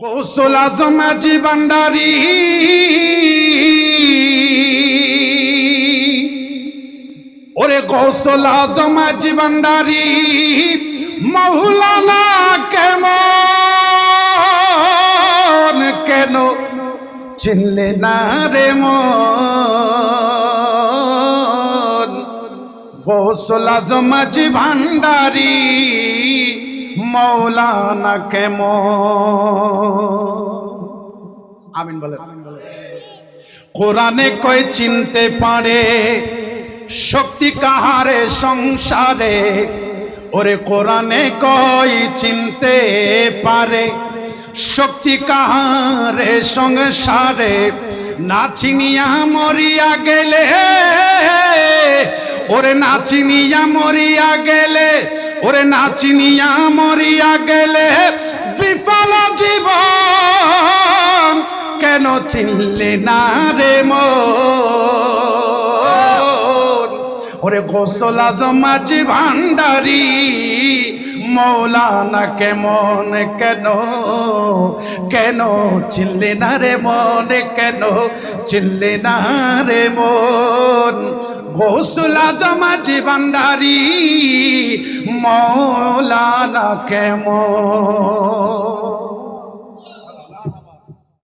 গৌসুল আজম হাজী ভান্ডারী ওরে গৌসুল আজম হাজী ভান্ডারী মৌলানা কেমন কেন চিনলে না রে মন গৌসুল আজম হাজী ভান্ডারী মৌলানা কেমন আমিন বলেন। কোরআনে কয় চিনতে পারে শক্তি কাহারে সংসারে, ওরে কোরআনে কয় চিনতে পারে শক্তি কাহারে সংসারে, না চিনিয়া মরিয়া গেলে ওরে না চিনিয়া মরিয়া গেলে, ওরে না চিনিয়া মরিয়া গেলে বিফল জীবন কেন চিনলে না রে মন ওরে গৌসুল আজম হাজী ভান্ডারী মৌলানা কেমন কেন কেন চিনলে না রে মন কেন চিনলে না রে মন গৌসুল আজম হাজী ভান্ডারী মৌলানা কেমন।